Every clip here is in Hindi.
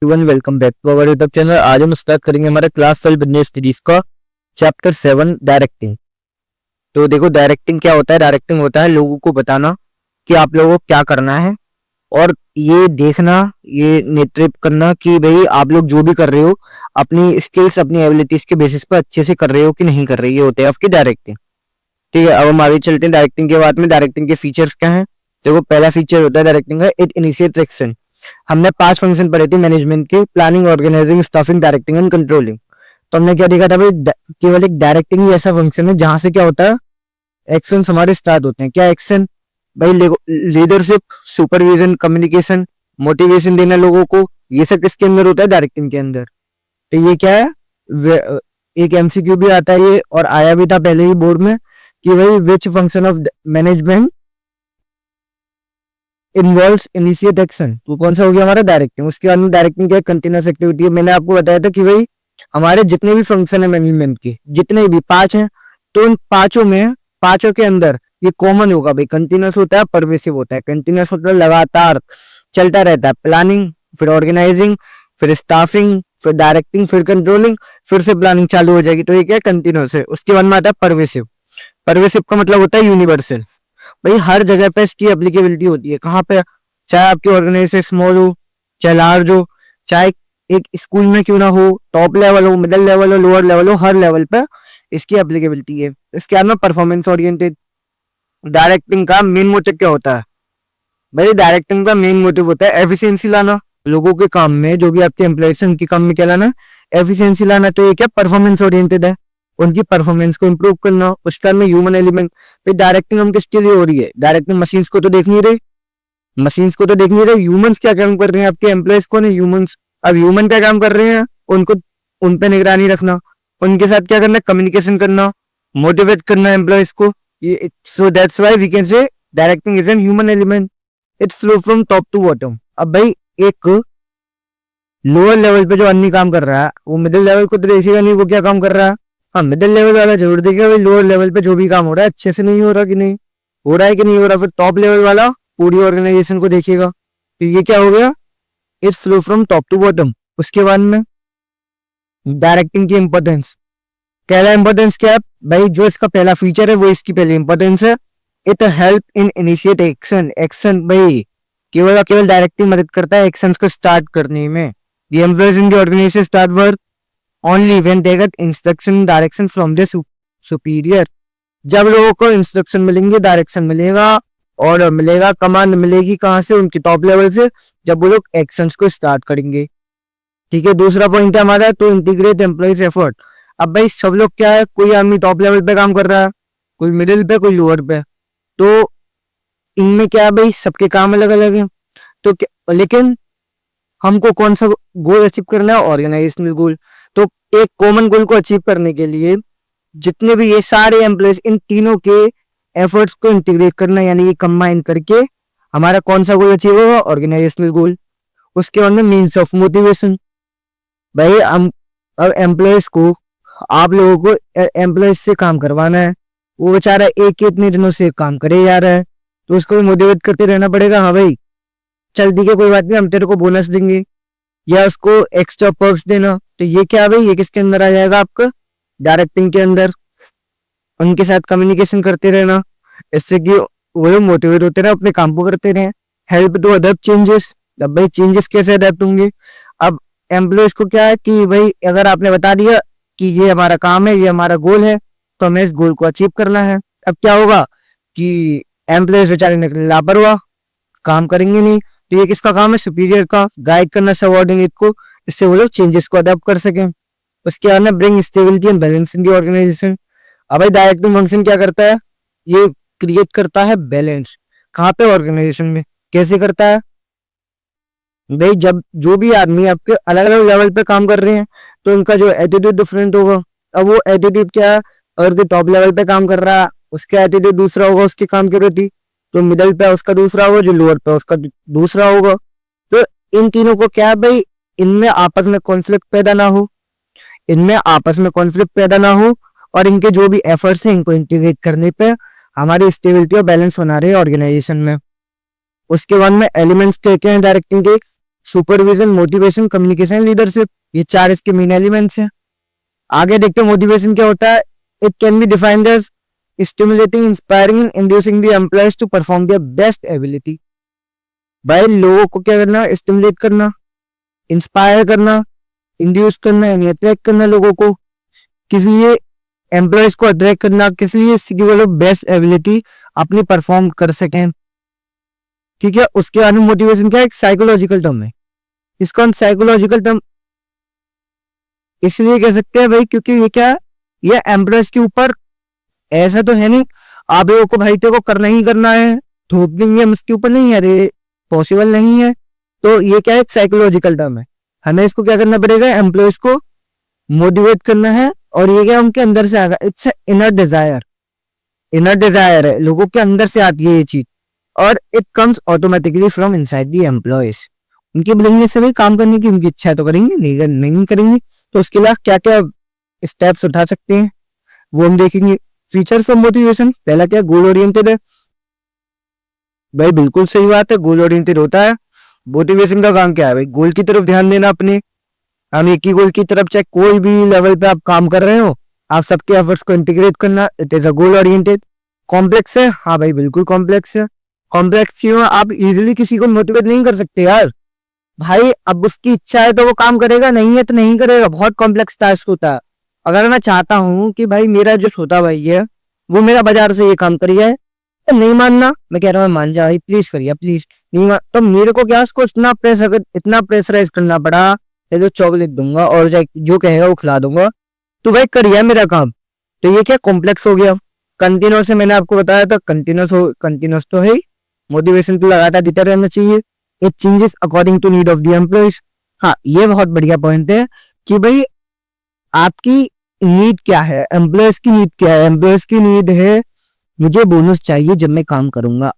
Everyone, welcome back to our YouTube channel. आज हम स्टार्ट करेंगे हमारे क्लास 12 बिजनेस सीरीज का चैप्टर 7 डायरेक्टिंग। तो देखो, डायरेक्टिंग क्या होता है? डायरेक्टिंग होता है लोगों को बताना कि आप लोगों को क्या करना है, और ये देखना, ये नेतृत्व करना कि भाई आप लोग जो भी कर रहे हो अपनी स्किल्स, अपनी एबिलिटीज के बेसिस पर अच्छे से कर रहे हो कि नहीं कर रहे। ये होते हैं आपकी डायरेक्टिंग। ठीक है, अब हम आगे चलते हैं डायरेक्टिंग के बाद में। डायरेक्टिंग के फीचर्स क्या हैं? देखो, पहला फीचर होता है डायरेक्टिंग का, इट इनिशिएट्स एक्शन। हमने 5 फंक्शन पढ़े थे मैनेजमेंट के: planning, organising, staffing, directing and controlling. तो हमने क्या देखा था भाई? केवल एक डायरेक्टिंग ही ऐसा फंक्शन है जहां से क्या होता है, एक्शन हमारे स्टार्ट होते हैं। क्या एक्शन भाई? लीडरशिप, सुपरविजन, कम्युनिकेशन, मोटिवेशन देना लोगों को, ये सब किसके अंदर होता है? डायरेक्टिंग के अंदर। तो ये क्या है? एक एमसीक्यू भी आता है ये, और आया भी था पहले ही बोर्ड में कि भाई which function of management involves initiate action. तो कौन सा हो गया हमारा? डायरेक्टिंग। उसके बाद में डायरेक्टिंग क्या? कंटिन्यूअस एक्टिविटी है। मैंने आपको बताया था कि भाई हमारे जितने भी फंक्शन है मैनेजमेंट के, जितने भी 5 हैं, तो उन पांचों के अंदर ये कॉमन होगा भाई। कंटिन्यूअस होता है, परवेसिव होता है। कंटिन्यूअस होता है लगातार चलता रहता है। प्लानिंग, फिर ऑर्गेनाइजिंग, फिर स्टाफिंग, फिर डायरेक्टिंग, फिर कंट्रोलिंग, फिर से प्लानिंग चालू हो जाएगी। तो ये क्या? कंटिन्यूअस है। उसके बाद में आता है परवेसिव। परवेसिव का मतलब होता है यूनिवर्सल। भाई हर जगह पे इसकी एप्लीकेबिलिटी होती है। कहाँ पे? चाहे आपकी ऑर्गेनाइजेशन स्मॉल हो, चाहे लार्ज हो, चाहे एक स्कूल में क्यों ना हो, टॉप लेवल हो, मिडिल लेवल हो, लोअर लेवल हो, हर लेवल पे इसकी एप्लीकेबिलिटी है। इसके बाद में परफॉर्मेंस ओरिएंटेड। डायरेक्टिंग का मेन मोटिव क्या होता है भाई? डायरेक्टिंग का मेन मोटिव होता है एफिशिएंसी लाना लोगों के काम में। जो भी आपके एम्प्लॉयज हैं उनके काम में क्या लाना? एफिशिएंसी लाना। तो ये क्या? परफॉर्मेंस ओरिएंटेड है, उनकी परफॉर्मेंस को इंप्रूव करना। उसका में ह्यूमन एलिमेंट। फिर डायरेक्टिंग हम किसके लिए हो रही है? डायरेक्टिंग मशीन्स को तो देख नहीं रहे, ह्यूमंस क्या काम कर रहे हैं? आपके एम्प्लॉयज कौन है? ह्यूमंस। अब ह्यूमन क्या काम कर रहे हैं? उनको, उन पे निगरानी रखना, उनके साथ क्या करना? कम्युनिकेशन करना, मोटिवेट करना एम्प्लॉयज को। So that's why we can say directing is an human element. It flow from top to bottom. अब भाई एक लोअर लेवल पे जो आदमी काम कर रहा है वो मिडिल लेवल को तो देखेगा नहीं वो क्या काम कर रहा है। हाँ, मिडिल लेवल वाला जरूर देखेगा भाई लोअर लेवल पे जो भी काम हो रहा है अच्छे से नहीं हो रहा कि नहीं हो रहा है कि नहीं हो रहा। फिर टॉप लेवल वाला पूरी ऑर्गेनाइजेशन को देखेगा। तो ये क्या हो गया? It flow from top to bottom. उसके बाद में डायरेक्टिंग की इंपॉर्टेंस। पहला इंपॉर्टेंस क्या है भाई? जो इसका पहला फीचर है वो इसकी पहली इंपॉर्टेंस है। It help in initiate action. Action भाई केवल डायरेक्टिंग मदद करता है एक्शन को स्टार्ट करने में। The employees in the organization start work only when they get instruction direction from their superior। जब लोगों को इंस्ट्रक्शन मिलेंगे, डायरेक्शन मिलेगा और मिलेगा, कमांड मिलेगी कहां से? उनके टॉप लेवल से, जब वो लोग एक्शंस को स्टार्ट करेंगे। ठीक है, दूसरा पॉइंट है हमारा तो इंटीग्रेट एम्प्लॉइज एफर्ट। अब भाई सब लोग क्या है? कोई आदमी टॉप लेवल पे काम कर रहा है, कोई मिडिल पे, कोई लोअर पे। तो इनमें क्या है भाई? सबके काम अलग अलग है। तो लेकिन हमको कौन सा गोल अचीव करना है? ऑर्गेनाइजेशनल गोल। तो एक कॉमन गोल को अचीव करने के लिए जितने भी ये सारे एम्प्लॉयज, इन तीनों के एफर्ट्स को इंटीग्रेट करना, यानी ये कंबाइन करके हमारा कौन सा गोल अचीव होगा? ऑर्गेनाइजेशनल गोल। उसके बाद में मीन्स ऑफ मोटिवेशन। भाई हम अब एम्प्लॉयज को, आप लोगों को एम्प्लॉयज से काम करवाना है, वो बेचारा एक इतने दिनों से काम करे जा रहा है, तो उसको मोटिवेट करते रहना पड़ेगा। हाँ भाई चल ठीक है, कोई बात नहीं, हम तेरे को बोनस देंगे या उसको एक्स्ट्रा पर्क्स देना। तो ये क्या है भाई? ये किसके अंदर आ जाएगा? आपका डायरेक्टिंग के अंदर। उनके साथ कम्युनिकेशन करते रहना, इससे कि वो लोग मोटिवेट होते रहे, अपने काम को करते रहे। Help to adopt changes. अब भाई चेंजेस कैसे अडेप्ट होंगे? अब एम्प्लॉयज को क्या है कि भाई अगर आपने बता दिया कि ये हमारा काम है, ये हमारा गोल है, तो हमें इस गोल को अचीव करना है। अब क्या होगा कि एम्प्लॉयज बेचारे लापरवाह, काम करेंगे नहीं। तो ये किसका काम है? सुपीरियर का, गाइड करना सबऑर्डिनेट को, इससे वो लोग चेंजेस को अडॉप्ट कर सकें। उसके बाद में bring stability and balance in the organisation. अब भाई डायरेक्टिंग फंक्शन क्या करता है? ये क्रिएट करता है बैलेंस। कहाँ पे? ऑर्गेनाइजेशन में। कैसे करता है भाई? जब जो भी आदमी आपके अलग अलग लेवल पे काम कर रहे हैं तो उनका जो एटीट्यूड डिफरेंट होगा। अब वो एटीट्यूड क्या है? अगर जो टॉप लेवल पे काम कर रहा है उसका एटीट्यूड दूसरा होगा उसके काम के प्रति, तो मिडिल पे उसका दूसरा होगा, जो लोअर पे उसका दूसरा होगा। तो इन तीनों को क्या है भाई? इनमें आपस में कॉन्फ्लिक्ट पैदा ना हो, और इनके जो भी एफर्ट्स हैं इनको इंटीग्रेट करने पे हमारी स्टेबिलिटी और बैलेंस बना रहे हैं ऑर्गेनाइजेशन में। उसके बाद में एलिमेंट्स क्या हैं डायरेक्टिंग के? सुपरविजन, मोटिवेशन, कम्युनिकेशन, लीडरशिप, ये 4 इसके मेन एलिमेंट्स हैं। आगे देखते हैं मोटिवेशन क्या होता है। It can be defined as stimulating, inspiring and inducing the employees to perform their best ability. भाई लोगों को क्या करना, स्टिमुलेट करना, इंस्पायर करना, इंड्यूस करना, यानी अट्रैक्ट करना लोगों को, किस लिए, एम्प्लॉयज को अट्रैक्ट करना, किस लिए, कि वो लोग बेस्ट एबिलिटी अपनी परफॉर्म कर सकें। ठीक है, उसके बाद में मोटिवेशन क्या है, एक साइकोलॉजिकल टर्म है। इसको हम साइकोलॉजिकल टर्म इसलिए कह सकते हैं भाई क्योंकि ये क्या है, ये एम्प्लॉयज के ऊपर, ऐसा तो है नहीं आप लोगों को भाई तेरे को करना ही करना है, थोप देंगे हम इसके ऊपर, नहीं, अरे पॉसिबल नहीं है। तो ये क्या है, एक साइकोलॉजिकल टर्म है। हमें इसको क्या करना पड़ेगा, एम्प्लॉयज को मोटिवेट करना है, और ये क्या उनके अंदर से आएगा, it's inner desire, inner desire है, लोगों के अंदर से आती है ये चीज, और it comes automatically from inside the employees. उनकी विलिंगनेस से भी काम करने की उनकी इच्छा तो करेंगे, नहीं करेंगे, तो उसके लिए क्या क्या स्टेप्स उठा सकते हैं वो हम देखेंगे। फीचर्स ऑफ मोटिवेशन, पहला क्या, गोल ओरिएंटेड है। भाई बिल्कुल सही बात है, गोल ओरिएंटेड होता है। मोटिवेशन का काम क्या है भाई, गोल की तरफ ध्यान देना अपने, हम एक ही गोल की तरफ, चाहे कोई भी लेवल पे आप काम कर रहे हो, आप सबके एफर्ट्स को इंटीग्रेट करना, it is a goal oriented. Complex है, हाँ भाई बिल्कुल कॉम्प्लेक्स है। कॉम्प्लेक्स क्यों, आप इजीली किसी को मोटिवेट नहीं कर सकते यार भाई, अब उसकी इच्छा है तो वो काम करेगा, नहीं है तो नहीं करेगा, बहुत कॉम्प्लेक्स टास्क होता है। अगर मैं चाहता हूँ कि भाई मेरा जो छोटा भाई है वो मेरा बाजार से ये काम कर जाए, तो नहीं मानना, मैं कह रहा हूँ मान जा भाई, प्लीज करिए प्लीज, नहीं मान, तो मेरे को क्या उसको इतना प्रेशराइज करना पड़ा, तो चॉकलेट दूंगा और जो कहेगा वो खिला दूंगा, तो भाई करिए मेरा काम। तो ये क्या कॉम्प्लेक्स हो गया। कंटिन्यूस से मैंने आपको बताया था, कंटिन्यूस तो है, मोटिवेशन तो लगातार देता रहना चाहिए। It changes according to need of the employees. हाँ ये बहुत बढ़िया पॉइंट है कि भाई आपकी नीड क्या है, एम्प्लॉयज की नीड क्या है। एम्प्लॉयज की नीड है मुझे बोनस चाहिए जब मैं काम करूंगा।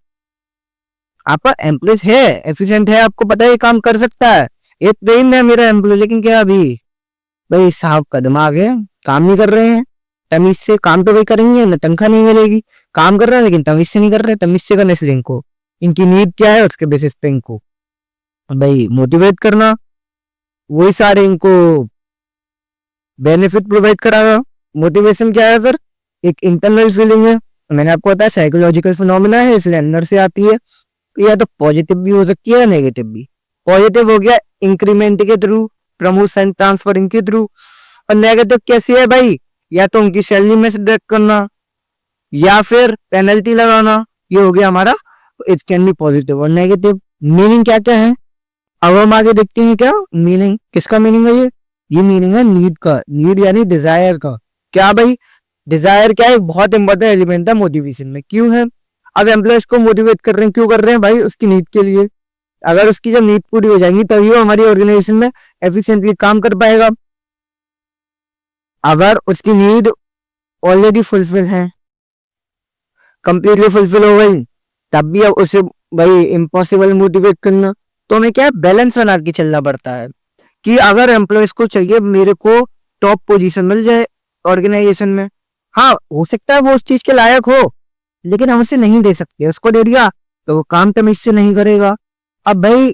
आपका एम्प्लॉयज है, एफिशिएंट है, आपको पता है ये काम कर सकता है, ये ट्रेन है मेरा एम्प्लॉय, लेकिन क्या अभी भाई साहब का दिमाग है, काम नहीं कर रहे हैं तमीज से, काम तो भाई करेंगे ना, तनख्वाह नहीं मिलेगी, काम कर रहे हैं लेकिन तमीज से नहीं कर रहे, तमीज से करने से इनको, इनकी नीड क्या है उसके बेसिस पे इनको भाई मोटिवेट करना, वही सारे इनको बेनिफिट प्रोवाइड कराना। मोटिवेशन क्या है सर, एक इंटरनल फीलिंग है, मैंने आपको बताया साइकोलॉजिकल फिनोमेना है, इसलिए अंदर से आती है, या तो पॉजिटिव भी हो सकती है या नेगेटिव भी। पॉजिटिव हो गया इंक्रीमेंट के थ्रू, प्रमोशन ट्रांसफरिंग के थ्रू, और नेगेटिव कैसी है भाई, या तो उनकी सैलरी में से डिडक्ट करना या फिर पेनल्टी लगाना, ये हो गया हमारा। इट कैन बी पॉजिटिव और नेगेटिव। मीनिंग क्या क्या है, अब हम आगे देखते हैं क्या मीनिंग, किसका मीनिंग है ये मीनिंग है नीड का, नीड यानी डिजायर का। क्या भाई डिजायर क्या है, एक बहुत इंपॉर्टेंट एलिमेंट है मोटिवेशन में। क्यों है, अब एम्प्लॉयज को मोटिवेट कर रहे हैं, क्यों कर रहे हैं भाई, उसकी नीड के लिए। अगर उसकी जब नीड पूरी हो जाएंगी तभी वो हमारी ऑर्गेनाइजेशन में एफिशिएंटली काम कर पाएगा। अगर उसकी नीड ऑलरेडी फुलफिल है, कंप्लीटली फुलफिल हो गई, तब भी अब उसे भाई इम्पॉसिबल मोटिवेट करना। तो हमें क्या बैलेंस बना के चलना पड़ता है कि अगर एम्प्लॉयज को चाहिए मेरे को टॉप पोजीशन मिल जाए ऑर्गेनाइजेशन में, हाँ हो सकता है वो उस चीज के लायक हो, लेकिन हम उसे नहीं दे सकते, उसको दे दिया तो वो काम तमीज से नहीं करेगा। अब भाई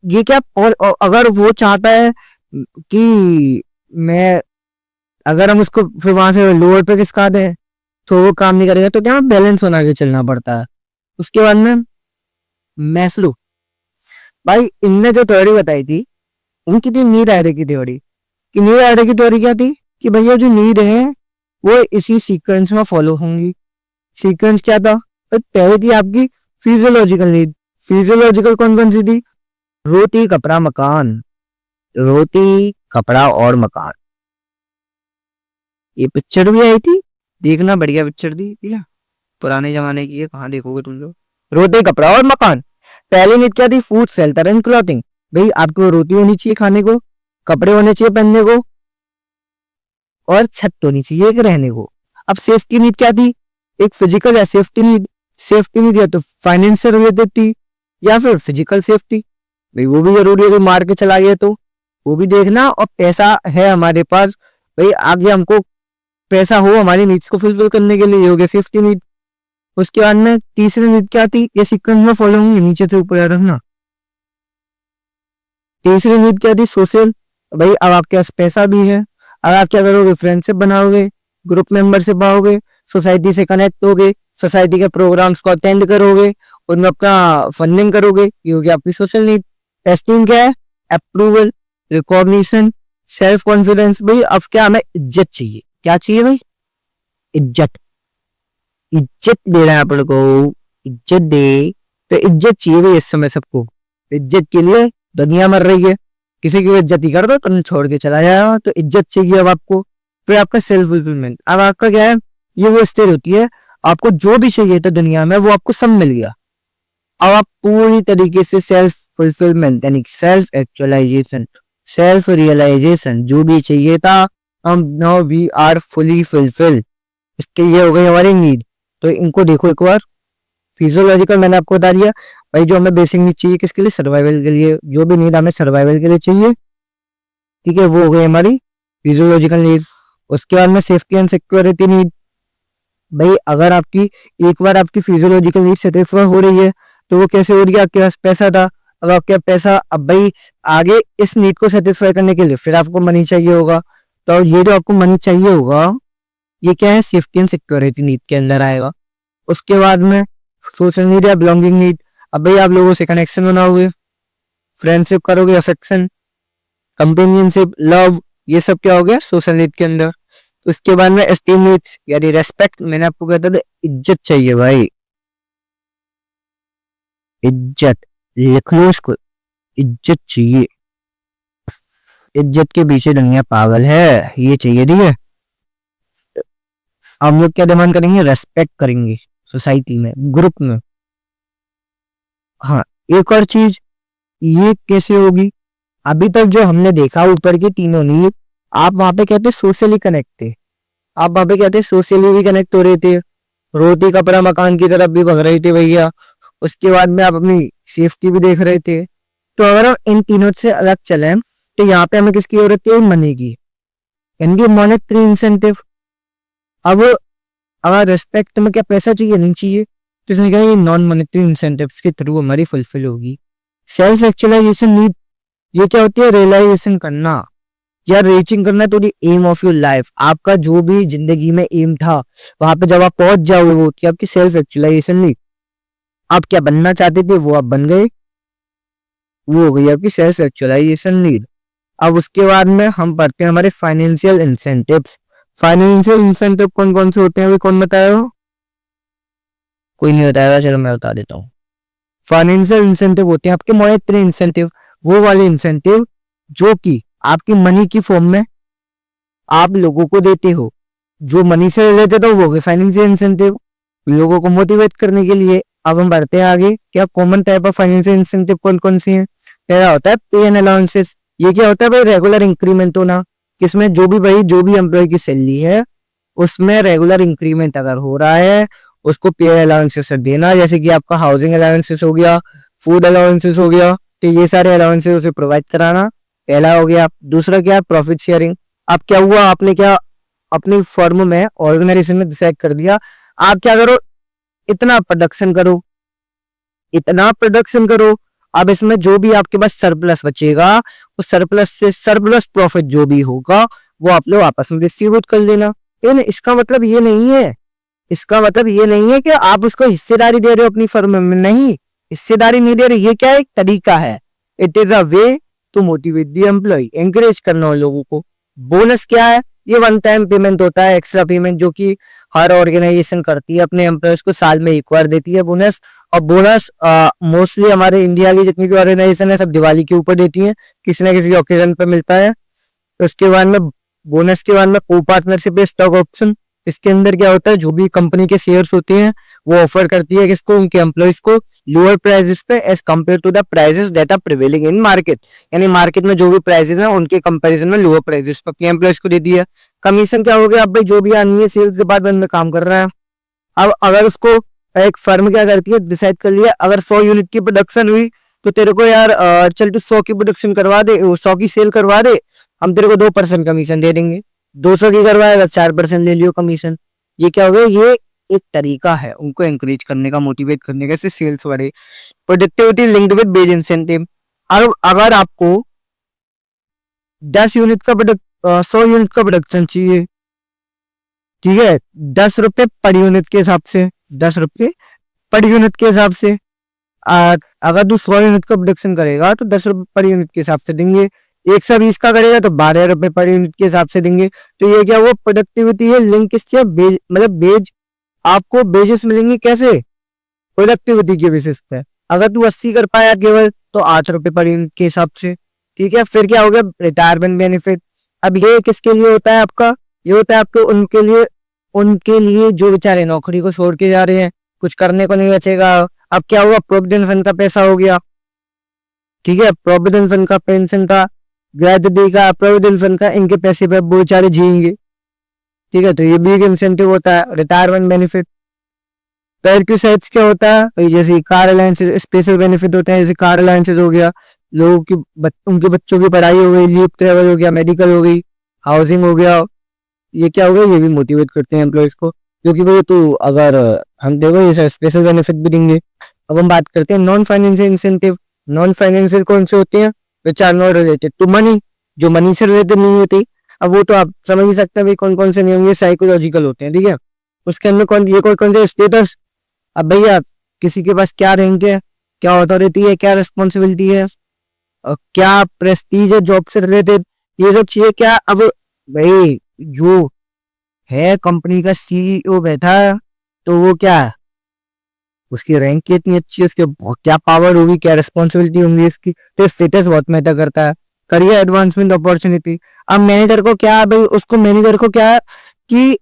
ये क्या, और अगर वो चाहता है कि मैं, अगर हम उसको फिर वहां से लोअर पे किसका दें तो वो काम नहीं करेगा, तो क्या बैलेंस बना के चलना पड़ता है। उसके बाद में मैस्लो, भाई इनने जो थ्योरी बताई थी, इनकी थी नीड आइडिया की थ्योरी। कि नीड आइडिया की थ्योरी क्या थी कि भैया जो नीड है वो इसी सीक्वेंस में फॉलो होंगी। सीक्वेंस क्या था, पहले थी आपकी फिजियोलॉजिकल नीड। फिजियोलॉजिकल कौन कौन सी थी, रोटी कपड़ा मकान, रोटी कपड़ा और मकान। ये पिक्चर भी आई थी, देखना बढ़िया पिक्चर थी, ठीक है, पुराने जमाने की है, कहाँ देखोगे तुम लोग। रोटी कपड़ा और मकान। पहली नीड क्या थी, फूड शेल्टर एंड क्लॉथिंग। भाई आपको रोटी होनी चाहिए खाने को, कपड़े होने चाहिए पहनने को, और छत होनी चाहिए एक रहने को। अब सेफ्टी नीड क्या थी, एक फिजिकल या सेफ्टी नीड। सेफ्टी नीड या तो फाइनेंस से रिलेटेड थी या फिर फिजिकल सेफ्टी, भाई वो भी जरूरी है, कोई मार के चला गया तो वो भी देखना। और पैसा है हमारे पास, भाई आगे हमको पैसा हो हमारी नीड्स को फुलफिल करने के लिए, ये हो गया सेफ्टी नीड। उसके बाद में तीसरी नीड क्या थी, ये सीक्वेंस में फॉलो होंगे नीचे से ऊपर याद रखना। तीसरी नीड क्या थी? सोशल। भाई अब आपके पास पैसा भी है, अब आप क्या करोगे? फ्रेंडशिप बनाओगे, ग्रुप मेंबरशिप पाओगे, सोसाइटी से कनेक्ट होगे, सोसाइटी के प्रोग्राम्स को अटेंड करोगे, उनमें अपना फंडिंग करोगे, ये हो गया आपकी सोशल नीड। एस्टीम क्या है? Approval, recognition, self confidence. भाई अब क्या हमें इज्जत चाहिए, क्या चाहिए भाई? इज्जत। इज्जत दे रहा है अपन को, इज्जत दे, तो इज्जत चाहिए भाई इस समय सबको। इज्जत के लिए दुनिया मर रही है, किसी की इज्जत ही कर दो तो छोड़ के चला जाएगा, तो इज्जत चाहिए अब आपको। फिर आपका सेल्फ फुलफिलमेंट, अब आपका क्या है? ये वो स्टेज होती है, आपको जो भी चाहिए था दुनिया में वो आपको सब मिल गया, अब आप पूरी तरीके से सेल्फ फुलफिलमेंट यानी सेल्फ एक्चुअलाइजेशन, सेल्फ रियलाइजेशन, जो भी चाहिए था, हम now we are fully fulfil. इसके ये हो गई हमारी नीड। तो इनको देखो एक बार। फिजियोलॉजिकल मैंने आपको बता दिया भाई, जो हमें बेसिक नीड चाहिए किसके लिए? सर्वाइवल के लिए। जो भी नीड हमें सर्वाइवल के लिए चाहिए, ठीक है, वो हो गई हमारी फिजियोलॉजिकल नीड। उसके बाद में सेफ्टी एंड सिक्योरिटी नीड। भाई अगर आपकी एक बार आपकी फिजियोलॉजिकल नीड सेटिस्फाई हो रही है तो वो कैसे हो रही है? आपके पास पैसा था, अब आपके पास पैसा, अब भाई आगे इस नीड को सेटिस्फाई करने के लिए फिर आपको मनी चाहिए होगा, तो ये जो आपको मनी चाहिए होगा ये क्या है? सेफ्टी एंड सिक्योरिटी नीड के अंदर आएगा। उसके बाद में सोशल नीड या बिलोंगिंग नीड। अब भाई आप लोगों से कनेक्शन बनाओगे, फ्रेंडशिप करोगे, अफेक्शन, कंपेनियनशिप, लव, ये सब क्या हो गया? सोशल नीड के अंदर। उसके बाद में एस्टीम नीड्स यानी रेस्पेक्ट। मैंने आपको कहता था इज्जत चाहिए भाई, इज्जत, लिख लो इसको, इज्जत चाहिए। इज्जत के पीछे दुनिया पागल है, ये चाहिए, ठीक है। हम लोग क्या डिमांड करेंगे? रेस्पेक्ट करेंगे सोसाइटी में, ग्रुप में। हाँ, एक और चीज, ये कैसे होगी? अभी तक जो हमने देखा ऊपर की तीनों नीड, आप वहां पे कहते सोशली कनेक्ट थे, आप वहां पे कहते सोशली भी कनेक्ट हो रहे थे, रोटी कपड़ा मकान की तरफ भी भग रहे थे भैया। उसके बाद में आप अपनी सेफ्टी भी देख रहे थे। तो अगर हम इन तीनों से अलग चले तो यहाँ पे हमें किसकी जरूरत है? मनी की, यानी मॉनेटरी इंसेंटिव। अब अगर रिस्पेक्ट में क्या पैसा चाहिए? नहीं चाहिए, तो इसने कहा ये नॉन मॉनेटरी इंसेंटिव्स के थ्रू हमारी फुलफिल होगी। सेल्फ एक्चुअलाइजेशन नीड, ये क्या होती है? रियलाइजेशन करना या रीचिंग करना to the aim of your life. आपका जो भी जिंदगी में एम था वहां पे जब आप पहुंच जाओगे, वो होती है आपकी सेल्फ एक्चुअलाइजेशन नीड। आप क्या बनना चाहते थे वो आप बन गए, वो हो गई आपकी सेल्फ एक्चुअलाइजेशन नीड। अब उसके बाद में हम पढ़ते हैं हमारे फाइनेंशियल इंसेंटिव्स। फाइनेंशियल इंसेंटिव कौन कौन से होते हैं? कौन बताएगा? कोई नहीं बताएगा, चलो मैं बता देता हूँ। फाइनेंशियल इंसेंटिव होते हैं आपके मॉनेटरी इंसेंटिव, वो वाले इंसेंटिव जो कि आपकी मनी की फॉर्म में आप लोगों को देते हो, जो मनी से रिलेटेड हो, वो फाइनेंशियल इंसेंटिव लोगों को मोटिवेट करने के लिए। अब हम बढ़ते हैं आगे, क्या common type of financial incentive कौन कौन सी है? पहला होता है पे एंड अलाउंसेस। ये क्या होता है भाई? रेगुलर इंक्रीमेंट होना, किसमें? जो भी एम्प्लॉय की सैलरी है उसमें रेगुलर इंक्रीमेंट अगर हो रहा है उसको पे अलाउंसेस देना। जैसे कि आपका हाउसिंग अलाउंसेस हो गया, फूड अलाउंसेस हो गया, तो ये सारे अलाउंसेस उसे प्रोवाइड कराना, पहला हो गया। दूसरा क्या? Profit sharing. अब क्या हुआ? आपने क्या अपनी फर्म में, ऑर्गेनाइजेशन में डिसाइड कर दिया आप क्या करो? इतना प्रोडक्शन करो, इतना प्रोडक्शन करो। अब इसमें जो भी आपके पास सरप्लस बचेगा, उस सरप्लस से सरप्लस प्रॉफिट जो भी होगा वो आप लोग आपस में डिस्ट्रीब्यूट कर देना। लेकिन इसका मतलब ये नहीं है, इसका मतलब ये नहीं है कि आप उसको हिस्सेदारी दे रहे हो अपनी फर्म में, नहीं, हिस्सेदारी नहीं दे रहे। ये क्या है? एक तरीका है, it is a way to motivate the employee, encourage करना हो लोगों को। बोनस क्या है? ये वन टाइम पेमेंट होता है, एक्स्ट्रा पेमेंट जो कि हर ऑर्गेनाइजेशन करती है अपने एम्प्लॉयज को, साल में एक बार देती है बोनस। और बोनस मोस्टली हमारे इंडिया की जितनी भी ऑर्गेनाइजेशन है सब दिवाली के ऊपर देती है, किसी ना किसी ओकेजन पर मिलता है। तो उसके बाद में बोनस के बाद में को पार्टनरशिप स्टॉक ऑप्शन। इसके अंदर क्या होता है? जो भी कंपनी के शेयर्स होते हैं वो ऑफर करती है किसको? उनके एम्प्लॉयज को, लोअर प्राइसेस पे as compare to the prices that are prevailing in market. यानी मार्केट में जो भी प्राइसेस हैं उनके कंपैरिजन में लोअर प्राइसेस पे अपने एम्प्लॉयज को दे दिया। कमीशन क्या हो गया? अब भाई जो भी आदमी सेल्स डिपार्टमेंट में काम कर रहा है, अब अगर उसको एक फर्म क्या करती है, डिसाइड कर लिया अगर 100 यूनिट की प्रोडक्शन हुई तो तेरे को यार चल तू 100 की प्रोडक्शन करवा दे, 100 की सेल करवा दे, हम तेरे को 2% कमीशन दे देंगे। 200 की करवाएगा 4% ले लियो कमीशन। ये क्या हो गया? ये एक तरीका है उनको एंकरेज करने का, मोटिवेट करने का, सेल्स वाले। Productivity linked with wage incentive. अब अगर आपको 10 यूनिट का 100 यूनिट का प्रोडक्शन चाहिए, ठीक है, 10 रुपए पर यूनिट के हिसाब से, 10 रुपए पर यूनिट के हिसाब से। अगर तू 100 यूनिट का प्रोडक्शन करेगा तो 10 रुपए पर यूनिट के हिसाब से देंगे। 120 का करेगा तो 12 रुपए पर यूनिट के हिसाब से देंगे। तो ये क्या हुआ, प्रोडक्टिविटी है लिंक किसकी है, बेज, मतलब बेज आपको बेसिस मिलेंगे कैसे, प्रोडक्टिविटी के बेसिस पे। अगर तू 80 कर पाया केवल तो 8 रुपए पर यूनिट के हिसाब से, ठीक है। फिर क्या हो गया, रिटायरमेंट बेनिफिट। अब ये किसके लिए होता है आपका, ये होता है आपके उनके लिए जो बेचारे नौकरी को छोड़ के जा रहे हैं, कुछ करने को नहीं बचेगा। अब क्या हुआ, प्रोविडेंट फंड का पैसा हो गया, ठीक है, प्रोविडेंट फंड का, पेंशन का, ग्रेजुटी का, प्रोविडेंट फंड का, इनके पैसे पे वो बेचारे जिएंगे, ठीक है। तो ये भी एक इंसेंटिव होता है, रिटायरमेंट बेनिफिट। परक्यूसाइड्स क्या होता है भाई, जैसे कार अलाउंसेस, स्पेशल बेनिफिट होते हैं, जैसे कार अलाउंसेस हो गया, लोगों की उनके बच्चों की पढ़ाई हो गई, लीव ट्रेवल हो गया, मेडिकल हो गई, हाउसिंग हो गया। ये क्या हो गया, ये भी मोटिवेट करते हैं एम्प्लॉयज को, क्योंकि भाई तो अगर हम देखो ये स्पेशल बेनिफिट भी देंगे। अब हम बात करते हैं non financial incentive. Non financial कौन से होते हैं, which are not related to money, जो मनी से रिलेटेड नहीं होती। अब वो तो आप समझ ही सकते हैं भाई कौन कौन से नहीं होंगे, साइकोलॉजिकल होते हैं, ठीक है। उसके अंदर कौन से स्टेटस, अब भैया किसी के पास क्या रैंक है, क्या अथॉरिटी है, क्या रिस्पॉन्सिबिलिटी है, क्या प्रेस्टीज है जॉब से रिलेटेड, ये सब चीजें क्या। अब भाई जो है कंपनी का सीईओ बैठा है तो वो क्या है, उसकी रैंक कितनी अच्छी है, उसके क्या पावर होगी, क्या रिस्पॉन्सिबिलिटी होंगी इसकी, तो स्टेटस बहुत मैटर करता है। Career advancement opportunity. अब मैनेजर को क्या है भाई, उसको मैनेजर को क्या है कि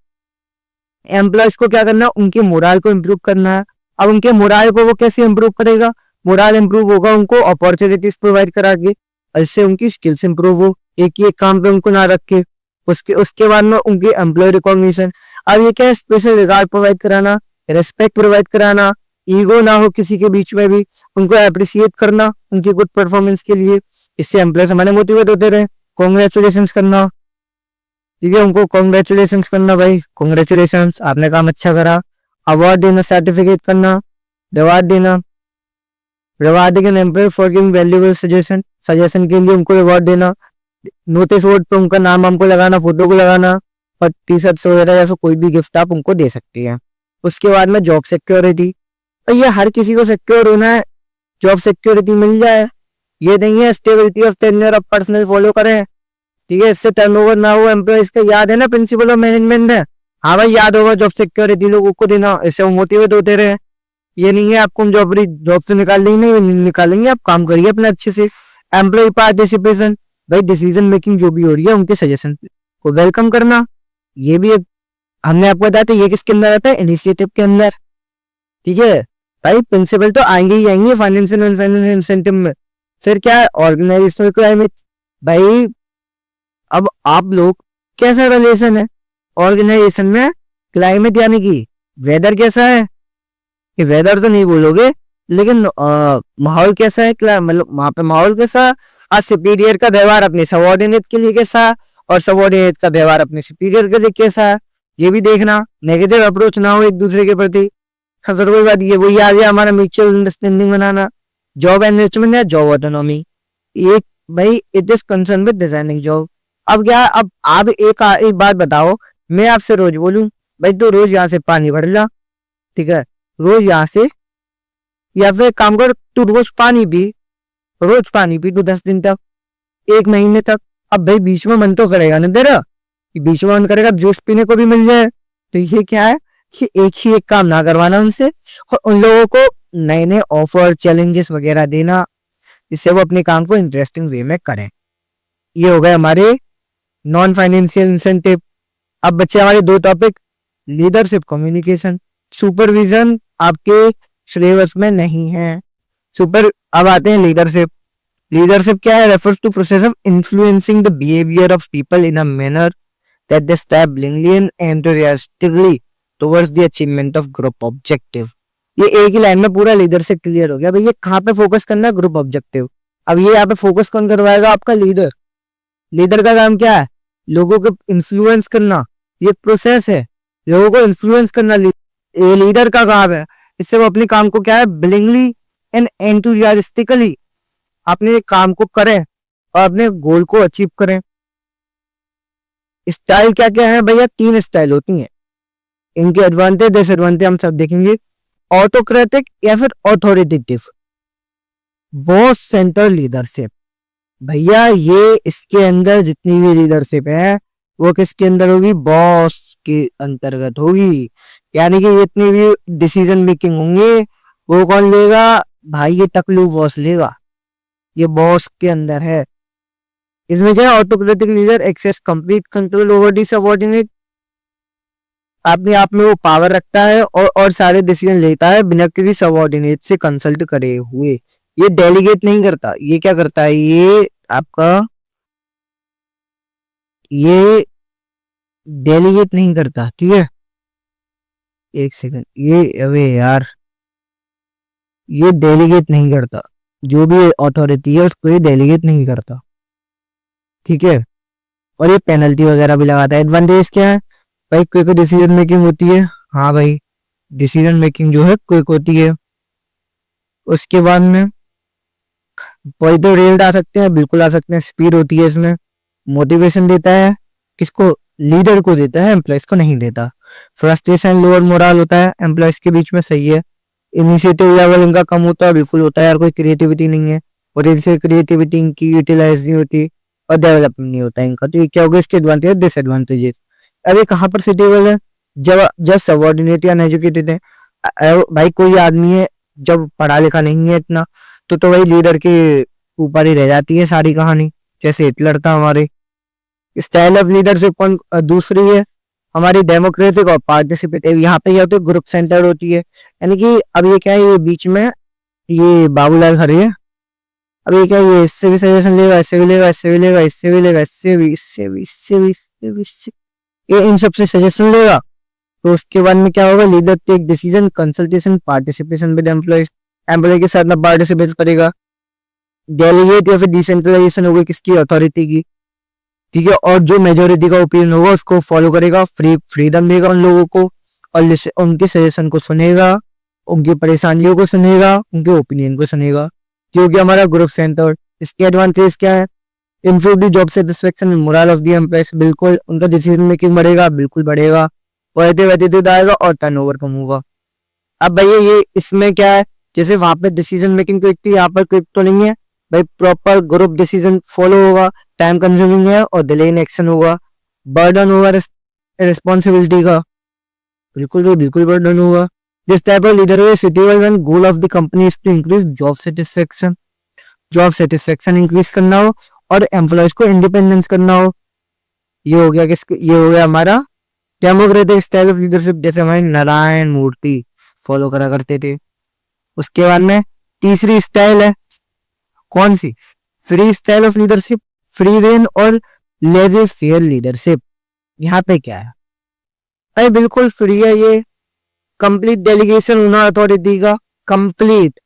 एम्प्लॉयज को क्या करना है, उनके मोराल को इम्प्रूव करना है। अब उनके मोराल को वो कैसे इम्प्रूव करेगा, मोराल इम्प्रूव होगा उनको अपॉर्चुनिटीज प्रोवाइड करा के, इससे उनकी स्किल्स इम्प्रूव हो, एक ही एक काम पे उनको ना रख के। उसके बाद में उनकी एम्प्लॉय रिकॉग्निशन। अब ये क्या है, स्पेशल रिगार्ड प्रोवाइड कराना, रेस्पेक्ट प्रोवाइड कराना, ईगो ना हो किसी के बीच में भी, उनको अप्रिसिएट करना उनकी गुड परफॉर्मेंस के लिए, इससे एम्प्लॉयज हमारे मोटिवेट होते रहे। कॉन्ग्रेचुलेशन करना, ठीक है, उनको कॉन्ग्रेचुलेशन करना, भाई कॉन्ग्रेचुलेशन आपने काम अच्छा करा। अवार्ड देना, सर्टिफिकेट करना, रिवार्ड देना, rewarding an employ for giving valuable suggestion के लिए उनको रिवॉर्ड देना। नोटिस बोर्ड पे उनका नाम हमको लगाना, फोटो को लगाना, और टी शर्ट्स वगैरह जैसे कोई भी गिफ्ट आप उनको दे सकती हैं। उसके बाद में जॉब सिक्योरिटी, तो ये हर किसी को सिक्योर होना है, जॉब सिक्योरिटी मिल जाए, ये नहीं है stability of tenure of personal follow करें, ठीक है, इससे टर्नओवर ना हो एम्प्लॉयज का। याद है ना प्रिंसिपल ऑफ मैनेजमेंट में, हाँ भाई याद होगा, जॉब सिक्योरिटी लोगों को देना, इससे वो मोटिवेट होते रहे। ये नहीं है आपको हम जॉब से निकाल लेंगे, नहीं निकालेंगे, आप काम करिए अपने अच्छे से। एम्प्लॉय पार्टिसिपेशन, भाई डिसीजन मेकिंग जो भी हो रही है उनके सजेशन को वेलकम करना, ये भी एक हमने आपको बताया था, ये किसके अंदर आता है, इनिशिएटिव के अंदर, ठीक है। भाई प्रिंसिपल तो आएंगे ही आएंगे फाइनेंशियल एंड फाइनेंशियल इंसेंटिव में। फिर क्या है, ऑर्गेनाइजेशनल क्लाइमेट, भाई अब आप लोग कैसा रिलेशन है ऑर्गेनाइजेशन में, क्लाइमेट यानी कि वेदर कैसा है, कि वेदर तो नहीं बोलोगे, लेकिन माहौल कैसा है, मतलब वहां पे माहौल कैसा, आज सुपीरियर का व्यवहार अपने सबऑर्डिनेट के लिए कैसा, और सबऑर्डिनेट का व्यवहार अपने सुपीरियर के लिए कैसा है, ये भी देखना। नेगेटिव अप्रोच ना हो एक दूसरे के प्रति। सबसे बड़ी बात ये वही आ गया हमारा म्यूचुअल अंडरस्टैंडिंग बनाना। जॉब एनरिचमेंट या जॉब ऑटोनॉमी, एक भाई it is concern with designing job. अब क्या, अब आप एक बात बताओ, मैं आपसे रोज बोलूं भाई तो रोज यहाँ से पानी भर ला, ठीक है, रोज यहाँ से, या फिर काम कर तू रोज पानी पी तू 10 दिन तक, 1 महीने तक। अब भाई बीच में मन तो करेगा ना तेरा, बीच में मन करेगा जूस पीने को भी मिल जाए। तो ये क्या है कि एक ही एक काम ना करवाना उनसे, और उन लोगों को नए नए ऑफर चैलेंजेस वगैरह देना, जिससे वो अपने काम को इंटरेस्टिंग वे में करें। ये हो गए हमारे नॉन फाइनेंशियल इंसेंटिव। अब बच्चे हमारे 2 टॉपिक, लीडरशिप, कम्युनिकेशन। सुपरविजन आपके सिलेबस में नहीं है। अब आते हैं लीडरशिप। लीडरशिप क्या है, refers to process of influencing the behaviour of people in a manner that they step willingly and enthusiastically towards the achievement of group objective. ये एक ही लाइन में पूरा लीडरशिप क्लियर हो गया। भाई ये कहाँ पे फोकस करना है, ग्रुप ऑब्जेक्टिव। अब ये यहाँ पे फोकस कौन करवाएगा, आपका लीडर। लीडर का काम क्या है, लोगों को इन्फ्लुएंस करना, ये प्रोसेस है, लोगों को इन्फ्लुएंस करना ये लीडर का काम है। इससे वो अपने काम को क्या है, बिलिंगली एंड एंथुसियास्टिकली अपने काम को करें और अपने गोल को अचीव करें। स्टाइल क्या क्या है भैया? 3 स्टाइल होती हैं। इनके एडवांटेज डिसएडवांटेज हम सब देखेंगे। ऑटोक्रेटिक या फिर ऑथोरिटेटिव। Boss centre leadership. भैया ये इसके अंदर जितनी भी लीडरशिप है वो किसके अंदर होगी? बॉस के अंतर्गत होगी। यानी कि जितनी भी डिसीजन मेकिंग होंगे वो कौन लेगा? भाई ये टकलू बॉस लेगा। ये बॉस के अंदर है। इसमें क्या है? Autocratic leader access complete control over the subordinate. अपने आप में वो पावर रखता है और सारे डिसीजन लेता है बिना किसी सबऑर्डिनेट से कंसल्ट करे हुए। ये डेलीगेट नहीं करता। ये क्या करता है? ये आपका ये डेलीगेट नहीं करता। ठीक है, एक सेकंड। ये अबे यार, ये डेलीगेट नहीं करता। जो भी अथॉरिटी है उसको ये डेलीगेट नहीं करता। ठीक है, और ये पेनल्टी वगैरह भी लगाता है। एडवांटेज क्या है भाई? क्विक डिसीजन मेकिंग होती है। हाँ भाई, डिसीजन मेकिंग जो है क्विक होती है। उसके बाद में पॉजिटिव रिजल्ट आ सकते हैं, बिल्कुल आ सकते हैं। स्पीड होती है इसमें। मोटिवेशन देता है, किसको? लीडर को देता है, एम्प्लॉयज को नहीं देता। फ्रस्ट्रेशन लोअर मोरल होता है एम्प्लॉयज के बीच में, सही है। इनिशिएटिव लेवल इनका कम होता है, बिल्कुल होता है यार। कोई क्रिएटिविटी नहीं है और इनसे क्रिएटिविटी इनकी यूटिलाइज नहीं होती और डेवलपमेंट नहीं होता इनका। तो ये क्या होगा इसके एडवांटेज डिसएडवांटेजेस? अब ये कहाँ पर सिटेबल है? जब जब सबऑर्डिनेट या अनएजुकेटेड है। भाई कोई आदमी है जब पढ़ा लिखा नहीं है इतना, तो वही लीडर के ऊपर ही रह जाती है सारी कहानी। जैसे हिटलर था हमारे। स्टाइल ऑफ लीडरशिप कौन? दूसरी है हमारी डेमोक्रेटिक और पार्टिसिपेटिव। यहाँ पे क्या होती है? ग्रुप सेंटर होती है। यानी कि अब ये क्या है? ये बीच में ये बाबूलाल खड़े है। अब ये क्या है? ये इससे भी सजेशन लेगा, इससे भी लेगा, इससे भी लेगा, इससे भी लेगा, इससे भी, इससे भी, इससे भी, इससे भी, इससे ये इन सबसे सजेशन लेगा। तो उसके बाद में क्या होगा? Leader take decision consultation participation with employ. Employ के साथ में पार्टिसिपेट करेगा। डेलीगेट या फिर डिसेंट्रलाइजेशन होगी किसकी? अथॉरिटी की। ठीक है, और जो मेजोरिटी का ओपिनियन होगा उसको फॉलो करेगा। फ्रीडम देगा उन लोगों को और उनके सजेशन को सुनेगा, उनकी परेशानियों को सुनेगा, उनके ओपिनियन को सुनेगा। क्योंकि हमारा ग्रुप सेंटर। इसके एडवांटेज क्या है? Improve job satisfaction moral of the employees. बिल्कुल उनका डिसीजन मेकिंग बढ़ेगा, बिल्कुल बढ़ेगा। पॉजिटिव एटीट्यूड आएगा और टर्नओवर कम होगा। अब भैया ये इसमें क्या है? जैसे वहां पे डिसीजन मेकिंग क्विक थी, यहाँ पर क्विक तो नहीं है भाई। प्रॉपर ग्रुप डिसीजन फॉलो होगा, टाइम कंज्यूमिंग है और डिले इन एक्शन होगा। बर्डन होगा रिस्पॉन्सिबिलिटी का, बिल्कुल बर्डन होगा। दिस टाइप ऑफ लीडर है suitable when goal of the company is to increase job satisfaction. Job satisfaction increase करना हो और एम्प्लॉयज को इंडिपेंडेंस करना हो। ये हो गया किसके? ये हो गया हमारा डेमोक्रेटिक स्टाइल ऑफ लीडरशिप, जैसे हमारे नारायण मूर्ति फॉलो करा करते थे। उसके बाद में तीसरी स्टाइल है कौन सी? Free style of leadership. Free rein और लेजे फेयर लीडरशिप। यहाँ पे क्या है भाई? बिल्कुल फ्री है ये। कंप्लीट डेलीगेशन होना अथॉरिटी का, कंप्लीट।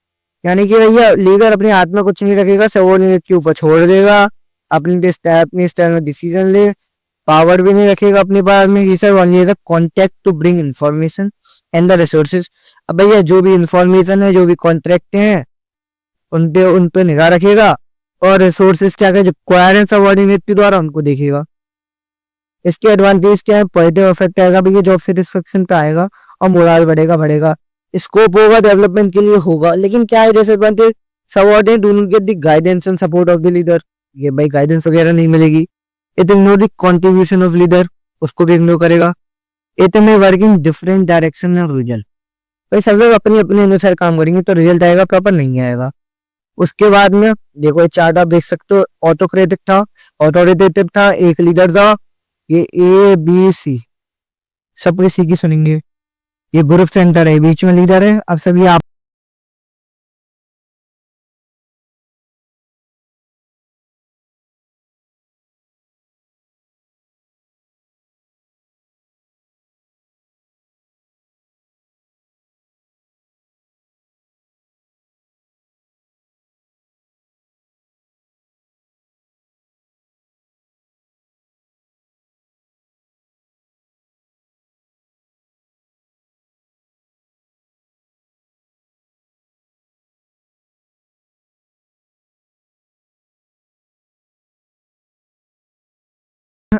यानी कि भैया लीडर अपने हाथ में कुछ नहीं रखेगा, सबऑर्डिनेट के ऊपर छोड़ देगा। अपनी स्टाइल में डिसीजन ले। पावर भी नहीं रखेगा अपने पास में। ये सब only as a contact to bring information and the resources. अब भैया जो भी इंफॉर्मेशन है, जो भी कॉन्ट्रैक्ट हैं, उन पे निगाह रखेगा और रिसोर्सेज क्या क्या रिक्वायर है सबऑर्डिनेट के द्वारा उनको देखेगा। इसके एडवांटेज क्या है? पॉजिटिव इफेक्ट आएगा भैया, जॉब सेटिस्फेक्शन का आएगा और मोरल बढ़ेगा बढ़ेगा। स्कोप होगा डेवलपमेंट के लिए होगा, लेकिन क्या है disadvantage? Subordinate do not get the guidance and support of the leader. ये भाई गाइडेंस वगैरह नहीं मिलेगी। It ignore the contribution of leader, उसको भी इग्नोर करेगा। इट में वर्क इन डिफरेंट डायरेक्शन और रिजल्ट। भाई सब लोग अपने अपने अनुसार काम करेंगे तो रिजल्ट आएगा, प्रॉपर नहीं आएगा। उसके बाद में देखो ये चार्ट आप देख सकते हो। ऑटोक्रेटिक था, ऑथोरिटेटिव था, एक लीडर था। ये ए बी सी, सबके सी की सुनेंगे। ये ग्रुप सेंटर है, बीच में लीडर है। अब सभी आप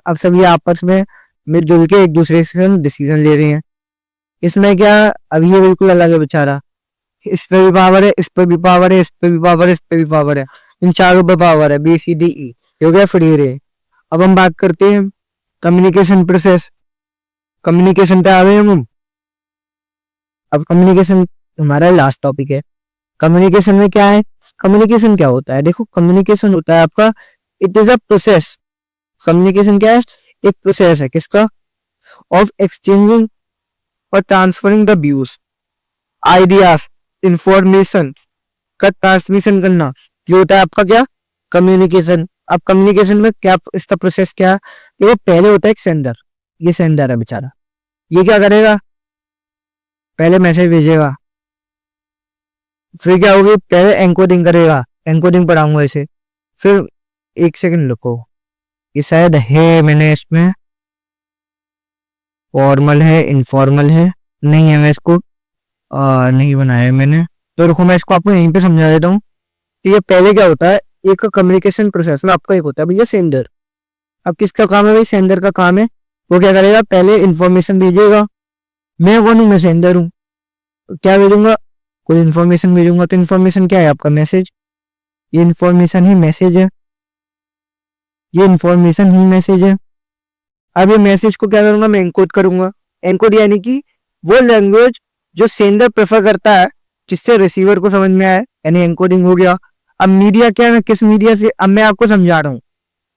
अब सभी आपस में मिलजुल के एक दूसरे से डिसीजन ले रहे हैं। इसमें क्या, अब ये बिल्कुल अलग है बेचारा, इस पे भी पावर है, इस पे भी पावर है, इस पे भी पावर है, इस पे भी पावर है, इन चारों पे पावर है, बी सी डी ई, हो गया फ्री रे। अब हम बात करते हैं कम्युनिकेशन प्रोसेस। कम्युनिकेशन पे आ गए हम। अब कम्युनिकेशन हमारा लास्ट टॉपिक है। कम्युनिकेशन में क्या है, कम्युनिकेशन क्या होता है, देखो कम्युनिकेशन होता है आपका, it is a process. Communication क्या है, एक प्रोसेस है किसका, ऑफ एक्सचेंजिंग और transferring the views, ideas, information का ट्रांसमिशन करना, ये होता है आपका क्या, कम्युनिकेशन। अब कम्युनिकेशन में क्या इसका प्रोसेस क्या है, कि वो पहले होता है एक सेंडर, ये सेंडर है बेचारा, ये क्या करेगा, पहले मैसेज भेजेगा, फिर क्या होगी, पहले एनकोडिंग करेगा, एनकोडिंग पढ़ाऊंगा इसे, फिर एक सेकंड रुको, ये शायद है मैंने इसमें फॉर्मल है इनफॉर्मल है, नहीं है, मैं इसको नहीं बनाया है मैंने, तो रुको मैं इसको आपको यहीं पे समझा देता हूँ। तो ये पहले क्या होता है, एक कम्युनिकेशन प्रोसेस में आपका एक होता है भैया सेंडर। अब किसका काम है भाई, सेंडर का काम है, वो क्या करेगा, पहले इंफॉर्मेशन भेजेगा, मैं कौन हूँ, मैं सेंडर हूँ, क्या भेजूंगा, कोई इन्फॉर्मेशन भेजूंगा, तो इन्फॉर्मेशन क्या है आपका, मैसेज, ये इन्फॉर्मेशन ही मैसेज है, ये इन्फॉर्मेशन ही मैसेज है। अब ये मैसेज को क्या करूंगा, मैं एनकोड करूंगा, एनकोड यानी कि वो लैंग्वेज जो सेंडर प्रेफर करता है जिससे रिसीवर को समझ में आए, यानी एनकोडिंग हो गया। अब मीडिया क्या है, मैं किस मीडिया से, अब मैं आपको समझा रहा हूँ,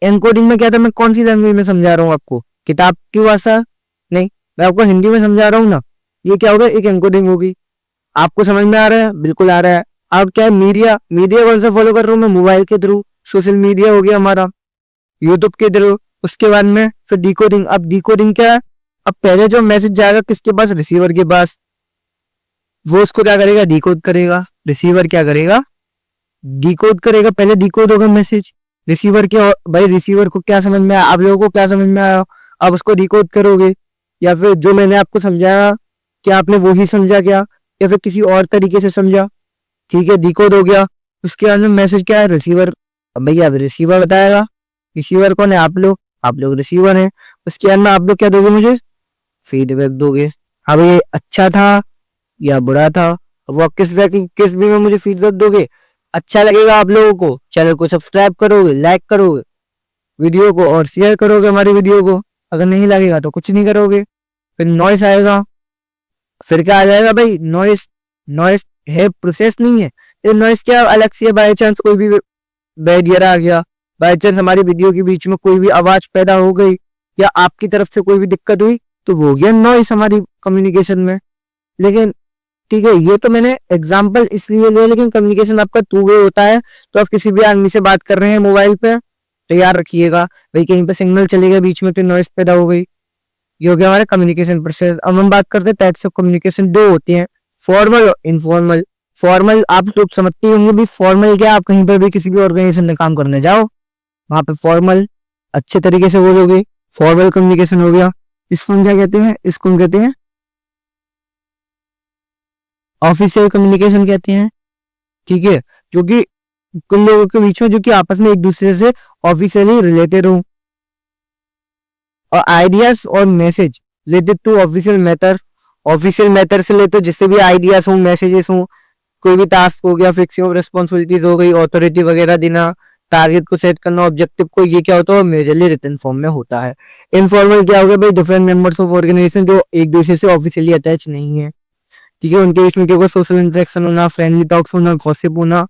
एनकोडिंग में क्या था, मैं कौन सी लैंग्वेज में समझा रहा हूँ आपको, किताब की भाषा नहीं, मैं आपको हिंदी में समझा रहा हूँ ना, ये क्या होगा, एक एनकोडिंग होगी, आपको समझ में आ रहा है, बिल्कुल आ रहा है। अब क्या है, मीडिया, मीडिया कौन सा फॉलो कर रहा हूँ मैं, मोबाइल के थ्रू, सोशल मीडिया हो गया हमारा, यूट्यूब के थ्रू, उसके बाद में फिर डिकोडिंग। अब डिकोडिंग क्या है, अब पहले जो मैसेज जाएगा किसके पास, रिसीवर के पास, वो उसको क्या करेगा, डिकोड करेगा, रिसीवर क्या करेगा, डिकोड करेगा, पहले डिकोड होगा मैसेज रिसीवर के, भाई रिसीवर को क्या समझ में आया, आप लोगों को क्या समझ में आया, अब उसको डिकोड करोगे, या फिर जो मैंने आपको समझाया क्या आपने वो ही समझा क्या, या फिर किसी और तरीके से समझा, ठीक है, डिकोड हो गया। उसके बाद में मैसेज क्या है, रिसीवर, अब भैया रिसीवर बताएगा, रिसीवर कौन है, आप लोग रिसीवर हैं। उसके बाद में आप लोग क्या दोगे, मुझे फीडबैक दोगे, अब ये अच्छा था या बुरा था, वो किस भी में मुझे फीडबैक दोगे, अच्छा लगेगा आप लोगों को, चैनल को सब्सक्राइब करोगे, लाइक करोगे वीडियो को और शेयर करोगे हमारी वीडियो को, अगर नहीं लगेगा तो कुछ नहीं करोगे। फिर नॉइस आएगा, फिर क्या आ जाएगा भाई, नॉइस, नॉइस है प्रोसेस नहीं है, ये नॉइस क्या अलग से, बाय चांस कोई भी बैरियर आ गया, बाय चांस हमारी वीडियो के बीच में कोई भी आवाज पैदा हो गई या आपकी तरफ से कोई भी दिक्कत हुई, तो वो हो गया नॉइस हमारी कम्युनिकेशन में। लेकिन ठीक है, ये तो मैंने एग्जांपल इसलिए लिया, लेकिन कम्युनिकेशन आपका टू वे होता है, तो आप किसी भी आदमी से बात कर रहे हैं मोबाइल पे, तैयार रखिएगा भाई कहीं पे सिग्नल चलेगा बीच में तो नॉइस पैदा हो गई, ये हो गया हमारा कम्युनिकेशन प्रोसेस। अब हम बात करते हैं टाइप्स ऑफ कम्युनिकेशन, दो होते हैं, फॉर्मल और इनफॉर्मल। फॉर्मल आप लोग समझते होंगे भी, फॉर्मल क्या, आप कहीं पर भी किसी भी ऑर्गेनाइजेशन में काम करने जाओ, वहां पे फॉर्मल अच्छे तरीके से बोलोगे, फॉर्मल कम्युनिकेशन हो गया। इसको हम क्या कहते हैं, इसको हम कहते हैं ऑफिशियल कम्युनिकेशन कहते हैं, ठीक है, जो कि कुछ लोगों के बीच में जो कि आपस में एक दूसरे से ऑफिशियली रिलेटेड हो। और आइडियाज और message related to official matter, official matter से लेते जिससे भी आइडियाज हो, मैसेजेस हो, कोई भी टास्क हो गया, फिक्सिंग ऑफ रिस्पॉन्सिबिलिटीज हो गई, ऑथोरिटी वगैरह देना, टारगेट को सेट करना, ऑब्जेक्टिव को, ये क्या होता है, मेजरली रिटन फॉर्म में होता है। इनफॉर्मल क्या हो गया भाई, डिफरेंट मेंबर्स ऑफ ऑर्गेनाइजेशन जो एक दूसरे से ऑफिशियली अटैच नहीं है, ठीक है, उनके बीच में क्या होगा, सोशल इंटरेक्शन होना, फ्रेंडली टॉक्स होना, गॉसिप होना,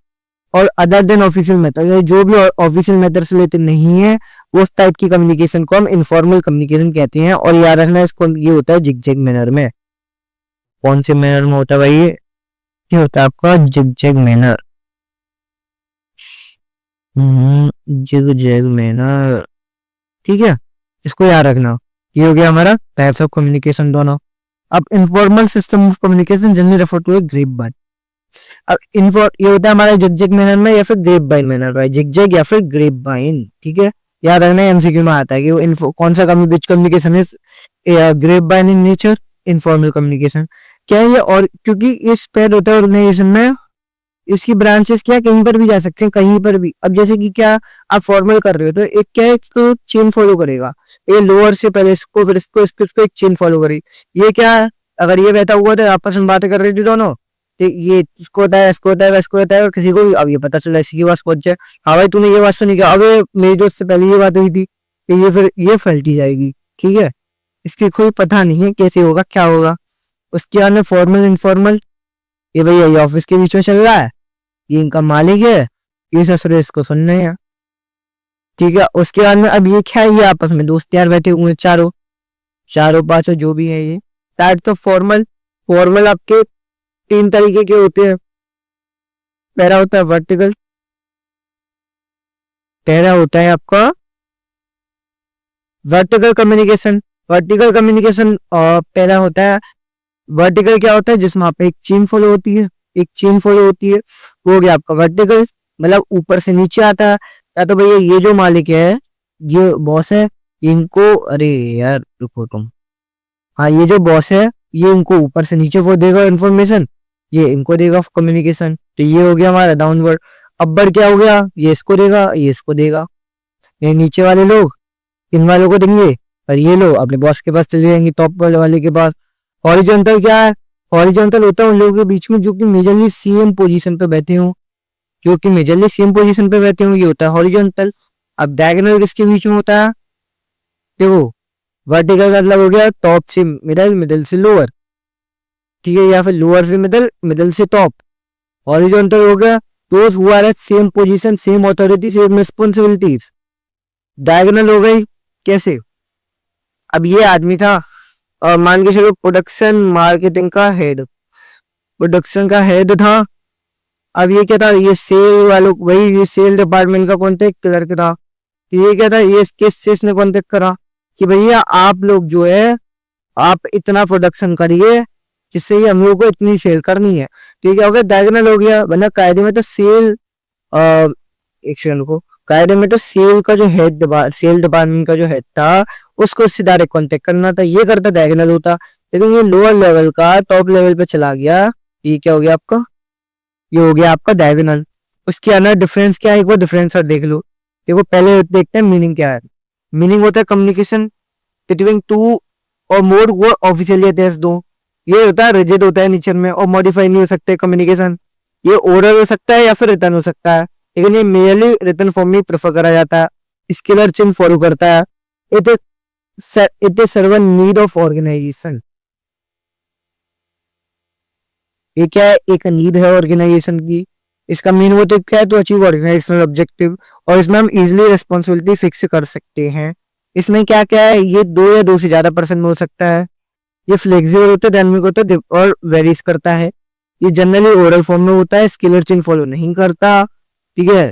और अदर देन ऑफिशियल मेथड, जो भी ऑफिशियल मेथड से रिलेटेड नहीं है उस टाइप की कम्युनिकेशन को हम इनफॉर्मल कम्युनिकेशन कहते हैं। और याद रखना इसको, ये होता है जिग-जैग मैनर में। कौन से मैनर में होता है भाई, ये होता है आपका जिग-जैग मैनर, जिग-जैग मैनर, ठीक है, इसको याद रखना। ये हो गया हमारा टाइप्स ऑफ कम्युनिकेशन दोनों। अब informal system of communication generally refer to a grapevine. अब ये होता है हमारा जिग-जैग मैनर में या फिर ग्रेपवाइन मैनर, भाई जिग-जैग या फिर ग्रेपवाइन, ठीक है, याद रखना एमसीक्यू में आता है कि वो कौन सा कम्युनिकेशन है, grapevine in nature, informal communication क्या है ये, और क्योंकि ये स्प्रेड होता है ऑर्गेनाइजेशन में इसकी ब्रांचेस क्या कहीं पर भी जा सकते हैं, कहीं पर भी। अब जैसे कि क्या आप फॉर्मल कर रहे हो तो एक क्या है, इसको चेन फॉलो करेगा, ये लोअर से पहले इसको फिर इसको एक चेन फॉलो करेगी। ये क्या है, अगर ये बैठा हुआ था आपस में बातें कर रही थी दोनों, तो ये इसको होता है, इसको होता है, इसको होता है, किसी को भी अब ये पता चला इसी के पास पहुंच जाए, हाँ भाई तूने ये बात सुनी क्या, अबे मेरी दोस्त से पहले ये बात हुई थी, तो ये फिर ये फैलती जाएगी। ठीक है, इसकी कोई पता नहीं है कैसे होगा क्या होगा। उसके बाद में फॉर्मल इनफॉर्मल, ये भैया ये ऑफिस के बीच में चल रहा है, ये इनका मालिक है, ये ससुरे इसको सुनने हैं। ठीक है, उसके बाद में अब ये क्या है, ये आपस में दोस्त यार बैठे हुए हैं, चारों चारों पांचों जो भी है ये टाइप्स ऑफ फॉर्मल। फॉर्मल आपके 3 तरीके के होते हैं। पहला होता है वर्टिकल, पहला होता है आपका वर्टिकल कम्युनिकेशन। वर्टिकल कम्युनिकेशन पहला होता है, वर्टिकल क्या होता है, जिसमें आप एक चेन फॉलो होती है, एक चेन फॉलो होती है, वो हो गया आपका वर्टिकल, मतलब ऊपर से नीचे आता है। या तो भैया ये जो मालिक है, ये बॉस है, इनको, अरे यार रुको तुम, हाँ ये जो बॉस है ये इनको ऊपर से नीचे वो देगा इन्फॉर्मेशन, ये इनको देगा कम्युनिकेशन। तो ये हो गया हमारा डाउनवर्ड। अपवर्ड क्या हो गया, ये इसको देगा, ये इसको देगा, ये नीचे वाले लोग इन वालों को देंगे, और ये लोग अपने बॉस के पास चले जाएंगे, टॉप वाले के पास। हॉरिजॉन्टल क्या है, हॉरिजॉन्टल होता है उन लोगों के बीच में जो कि मेजरली सेम पोजीशन पे बैठे हों, जो कि मेजरली सेम पोजीशन पे बैठे हों, ये होता है हॉरिजॉन्टल। अब डायगोनल किसके बीच में होता है, देखो वर्टिकल का मतलब हो गया टॉप से मिडल, मिडल से लोअर, ठीक है, या फिर लोअर से मिडल, मिडल से टॉप। हॉरिजॉन्टल हो गया those who are at same position, same authority, same responsibilities. Diagonal हो गई कैसे, अब ये आदमी था और मान के चलो प्रोडक्शन मार्केटिंग का हेड, प्रोडक्शन का हेड था। अब ये क्या था, ये सेल वालों, वही ये सेल डिपार्टमेंट का कॉन्टेक्ट क्लर्क था। ये क्या था, ये किसने कॉन्टेक्ट करा कि भैया आप लोग जो है आप इतना प्रोडक्शन करिए जिससे ये हम लोग को इतनी सेल करनी है। ठीक है, हो गया डायगोनल हो गया, वरना कायदे में तो सेल, एक सेकंड को, कायदे में तो सेल का जो हेड, सेल डिपार्टमेंट का जो हेड था उसको उससे डायरेक्ट कांटेक्ट करना था, ये करता डायगोनल होता। लेकिन ये लोअर लेवल का टॉप लेवल पे चला गया, ये क्या हो गया आपका, ये हो गया आपका डायगोनल। उसके अंदर डिफरेंस क्या है, एक बार डिफरेंस और देख लो। देखो पहले देखते हैं मीनिंग क्या है। मीनिंग होता है कम्युनिकेशन बिटवीन टू और मोर वो ऑफिशियली अटैच्ड दो, ये होता है रिजिड होता है नेचर में और मॉडिफाई नहीं हो सकते कम्युनिकेशन। ये ओरल हो सकता है या फिर रिटर्न हो सकता है, लेकिन ये मेयरली रिटर्न फॉर्म में प्रेफर करा जाता है। स्केलर चेन फॉलो करता है। It is serve need of organization. ये क्या है, एक नीड है ऑर्गेनाइजेशन की। इसका मेन मोटिव क्या है, तो अचीव ऑर्गेनाइजेशनल ऑब्जेक्टिव। और इसमें हम इजिली रिस्पॉन्सिबिलिटी फिक्स कर सकते हैं। इसमें क्या क्या है, ये 2 या 2 से ज्यादा पर्सन में हो सकता है। ये फ्लेक्सिबल होता है, डायनामिक होता है और वेरीज करता है। ये जनरली ओरल फॉर्म में होता है, स्केलर चेन फॉलो नहीं करता। ठीक है,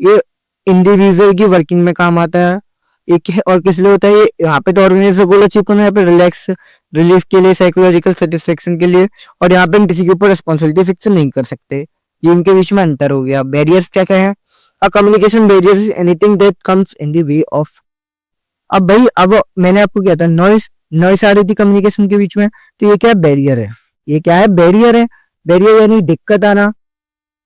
ये इंडिविजुअल की वर्किंग में काम आता है। एक है और किस लिए होता है, ये यहाँ पे तो ऑर्गेनाइजेशन गोल अचीव करना है, यहाँ पे रिलैक्स रिलीफ के लिए, साइकोलॉजिकल सेटिस्फेक्शन के लिए। और यहाँ पे हम किसी के ऊपर रिस्पॉन्सिबिलिटी फिक्स नहीं कर सकते। ये इनके बीच में अंतर हो गया। बैरियर्स क्या क्या है, a communication barrier is anything that comes in the way of. अब भाई अब मैंने आपको क्या था, नॉइस नॉइस आ रही थी कम्युनिकेशन के बीच में, तो ये क्या बैरियर है, ये क्या है बैरियर है। बैरियर यानी दिक्कत आना,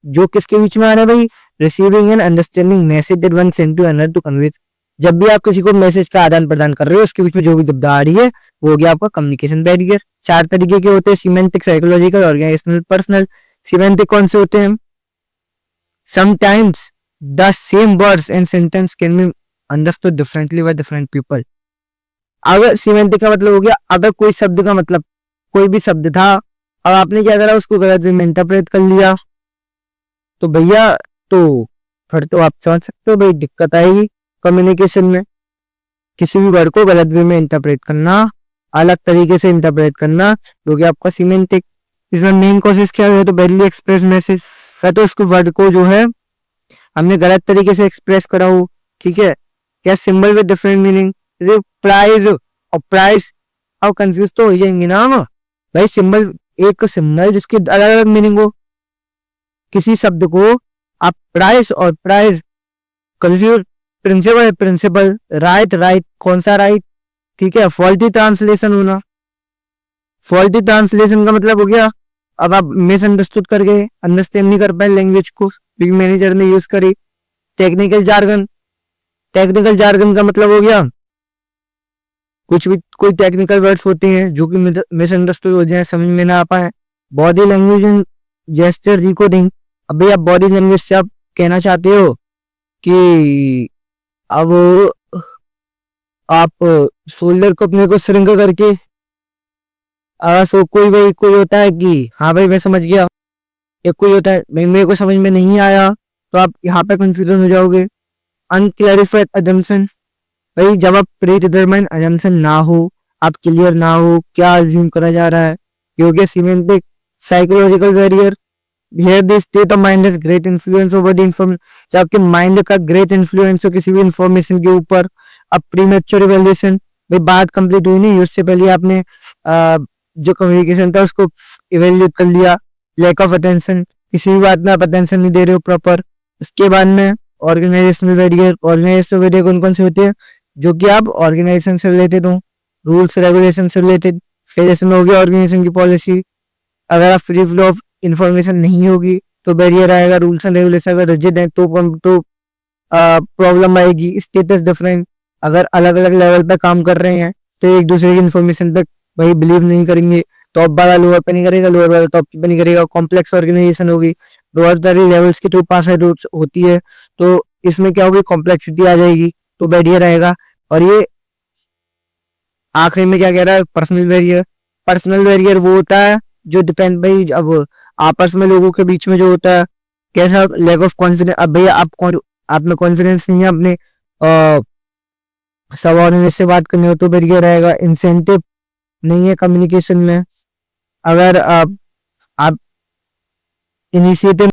जो किसके बीच में आ रहा है भाई, receiving and understanding message that one send to another to convey. जब भी आप किसी को मैसेज का आदान प्रदान कर रहे हो उसके बीच में जो भी दुविधा आ रही है वो हो गया आपका कम्युनिकेशन बैरियर। 4 तरीके के होते हैं, semantic, psychological, organizational, personal. Semantic कौन से होते हैं, sometimes the same words and sentence can be understood differently by different people. अगर सिमेंटिक का मतलब हो गया, अगर कोई शब्द का मतलब, कोई भी शब्द था और आपने क्या करा, उसको गलत वे में इंटरप्रेट कर लिया, तो भैया तो फिर तो आप समझ सकते हो भाई दिक्कत आएगी कम्युनिकेशन में। किसी भी वर्ड को गलत वे में इंटरप्रेट करना, अलग तरीके से इंटरप्रेट करना, जो कि आपका सिमेंटिक। इसमें मेन कोशिश क्या है, तो बैडली एक्सप्रेस मैसेज है, तो उसको वर्ड को जो है हमने गलत तरीके से एक्सप्रेस करा हो। ठीक है, क्या symbol with different meaning, prize और प्राइस, अब कंफ्यूज तो हो जाएंगे ना हम भाई। सिंबल, एक सिंबल जिसके अलग अलग मीनिंग हो, किसी शब्द को आप प्राइस और प्राइस कंफ्यूज, प्रिंसिपल है प्रिंसिपल, राइट राइट, कौन सा राइट। ठीक है, फॉल्टी ट्रांसलेशन होना, फॉल्टी ट्रांसलेशन का मतलब हो गया अब आप मिसअंडरस्टूड कर गए, अंडरस्टैंड नहीं कर पाए लैंग्वेज को, बिग मैनेजर ने यूज करी। टेक्निकल जार्गन, टेक्निकल जार्गन का मतलब हो गया कुछ भी, कोई टेक्निकल वर्ड्स होते हैं जो कि मिसअंडरस्टूड हो जाए, समझ में ना आ पाए। Body language and gesture decoding, अभी आप बॉडी लैंग्वेज से आप कहना चाहते हो कि अब आप शोल्डर को अपने को श्रिंक करके, सो कोई होता है कि हाँ भाई मैं समझ गया, एक कोई होता है भाई मेरे को समझ में नहीं आया, तो आप यहाँ पे कंफ्यूजन हो जाओगे। अनक्लैरिफाइड अजम्पशन, भाई जब आप प्री डिटरमाइंड अजम्पशन ना हो, आप क्लियर ना हो क्या अज्यूम करा जा रहा है, ये हो गया semantic. Psychological barrier, here the state of mind has great influence over the information, जब आपके माइंड का ग्रेट इन्फ्लुएंस हो किसी भी इंफॉर्मेशन के ऊपर। अब प्रीमेच्योर इवैल्यूएशन, भाई बात कंप्लीट हुई नहीं उससे पहले आपने जो कम्युनिकेशन था उसको इवेल्यूट कर लिया। लैक ऑफ अटेंशन, किसी भी बात में आप अटेंशन नहीं दे रहे हो प्रॉपर। इसके बाद में ऑर्गेनाइजेशनल बैरियर, ऑर्गेनाइजेशनल बैरियर कौन कौन से होते हैं, जो कि आप ऑर्गेनाइजेशन से रिलेटेड हो, रूल्स रेगुलेशन से रिलेटेड। फिर इसमें हो गया ऑर्गेनाइजेशन की पॉलिसी, अगर आप फ्री फ्लो ऑफ इंफॉर्मेशन नहीं होगी तो बैरियर आएगा। रूल्स एंड रेगुलेशन अगर रिजिड है तो प्रॉब्लम आएगी। स्टेटस डिफरेंट, अगर अलग अलग लेवल पे काम कर रहे हैं तो एक दूसरे की इंफॉर्मेशन पे भाई बिलीव नहीं करेंगे, टॉप वाला लोअर पे नहीं करेगा, लोअर वाला टॉप पे नहीं करेगा। कॉम्प्लेक्स ऑर्गेनाइजेशन होगी, बहुत सारी लेवल्स के थ्रू पास आउट होती है, तो इसमें क्या होगी कॉम्प्लेक्सिटी आ जाएगी, तो बैरियर आएगा। और ये आखिरी में क्या कह रहा है, पर्सनल बैरियर। पर्सनल बैरियर वो होता है जो डिपेंड भाई अब आपस में लोगों के बीच में जो होता है, कैसा लैक ऑफ कॉन्फिडेंस। अब भैया आप में कॉन्फिडेंस नहीं है अपने सबऑर्डिनेट से बात करनी हो तो बैरियर आएगा। इंसेंटिव नहीं है कम्युनिकेशन में, अगर आप इनिशिएटिव